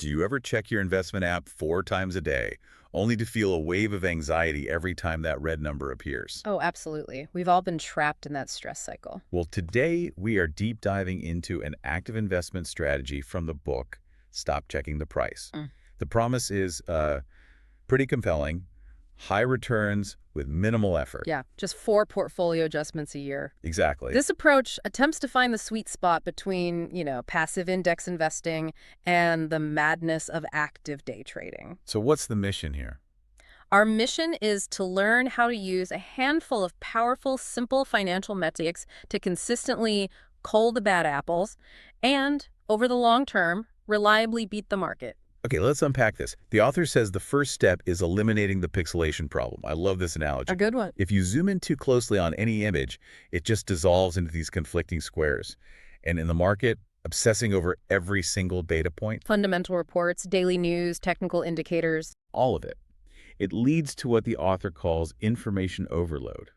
Do you ever check your investment app 4 times a day, only to feel a wave of anxiety every time that red number appears? Oh, absolutely. We've all been trapped in that stress cycle. Well, today we are deep diving into an active investment strategy from the book, Stop Checking the Price. The promise is pretty compelling. High returns with minimal effort. Yeah, just 4 portfolio adjustments a year. Exactly. This approach attempts to find the sweet spot between, passive index investing and the madness of active day trading. So what's the mission here? Our mission is to learn how to use a handful of powerful, simple financial metrics to consistently cull the bad apples and, over the long term, reliably beat the market. Okay, let's unpack this. The author says the first step is eliminating the pixelation problem. I love this analogy. A good one. If you zoom in too closely on any image, it just dissolves into these conflicting squares. And in the market, obsessing over every single data point, Fundamental reports, daily news, technical indicators. all of it, it leads to what the author calls information overload.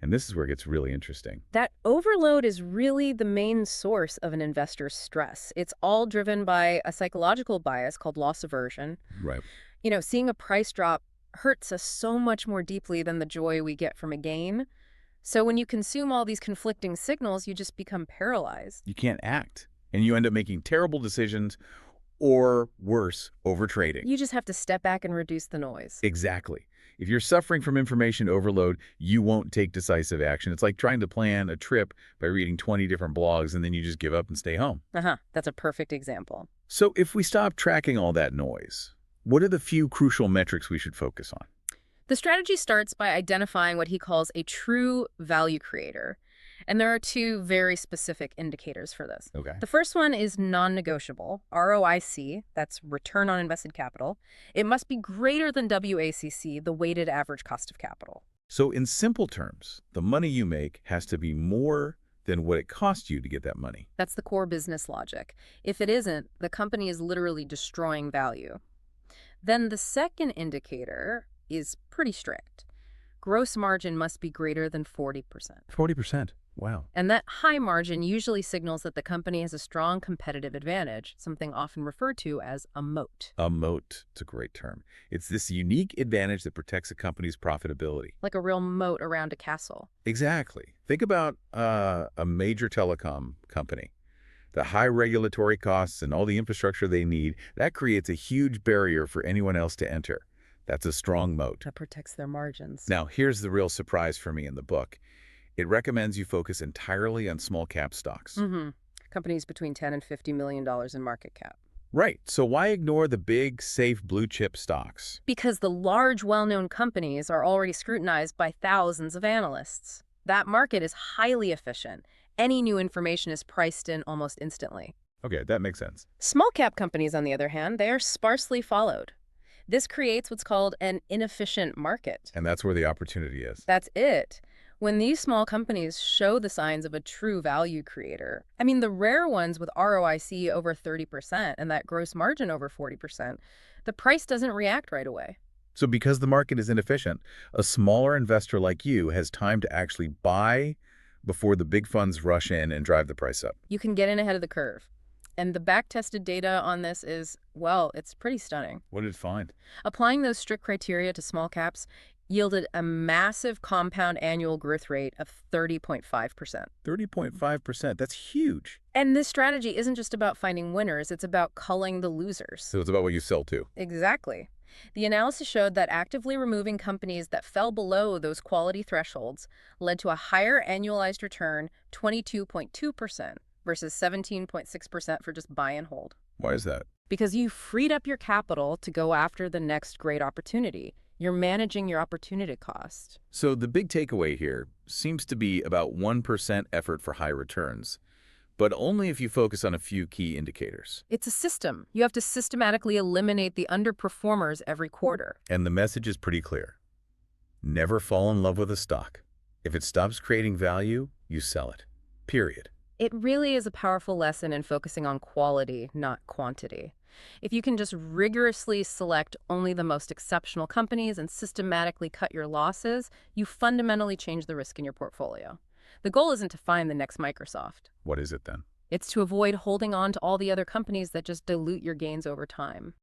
And this is where it gets really interesting. That overload is really the main source of an investor's stress. It's all driven by a psychological bias called loss aversion. Right. Seeing a price drop hurts us so much more deeply than the joy we get from a gain. So when you consume all these conflicting signals, you just become paralyzed. You can't act. And you end up making terrible decisions or, worse, overtrading. You just have to step back and reduce the noise. Exactly. If you're suffering from information overload, you won't take decisive action. It's like trying to plan a trip by reading 20 different blogs and then you just give up and stay home. That's a perfect example. So if we stop tracking all that noise, what are the few crucial metrics we should focus on? The strategy starts by identifying what he calls a true value creator. And there are 2 very specific indicators for this. Okay. The first one is non-negotiable, ROIC, that's return on invested capital. It must be greater than WACC, the weighted average cost of capital. So in simple terms, the money you make has to be more than what it costs you to get that money. That's the core business logic. If it isn't, the company is literally destroying value. Then the second indicator is pretty strict. Gross margin must be greater than 40%. 40%. Wow. And that high margin usually signals that the company has a strong competitive advantage, something often referred to as a moat. A moat. It's a great term. It's this unique advantage that protects a company's profitability. Like a real moat around a castle. Exactly. Think about a major telecom company. The high regulatory costs and all the infrastructure they need, that creates a huge barrier for anyone else to enter. That's a strong moat. That protects their margins. Now, here's the real surprise for me in the book. It recommends you focus entirely on small cap stocks. Companies between $10 and $50 million in market cap. Right. So why ignore the big, safe blue chip stocks? Because the large, well-known companies are already scrutinized by thousands of analysts. That market is highly efficient. Any new information is priced in almost instantly. Okay, that makes sense. Small cap companies, on the other hand, they are sparsely followed. This creates what's called an inefficient market. And that's where the opportunity is. That's it. When these small companies show the signs of a true value creator, the rare ones with ROIC over 30% and that gross margin over 40%, the price doesn't react right away. So because the market is inefficient, a smaller investor like you has time to actually buy before the big funds rush in and drive the price up. You can get in ahead of the curve. And the back-tested data on this is, it's pretty stunning. What did it find? Applying those strict criteria to small caps yielded a massive compound annual growth rate of 30.5%. 30.5%. That's huge. And this strategy isn't just about finding winners, it's about culling the losers. So it's about what you sell to. Exactly. The analysis showed that actively removing companies that fell below those quality thresholds led to a higher annualized return, 22.2%, versus 17.6% for just buy and hold. Why is that? Because you freed up your capital to go after the next great opportunity. You're managing your opportunity cost. So the big takeaway here seems to be about 1% effort for high returns, but only if you focus on a few key indicators. It's a system. You have to systematically eliminate the underperformers every quarter. And the message is pretty clear. Never fall in love with a stock. If it stops creating value, you sell it. Period. It really is a powerful lesson in focusing on quality, not quantity. If you can just rigorously select only the most exceptional companies and systematically cut your losses, you fundamentally change the risk in your portfolio. The goal isn't to find the next Microsoft. What is it then? It's to avoid holding on to all the other companies that just dilute your gains over time.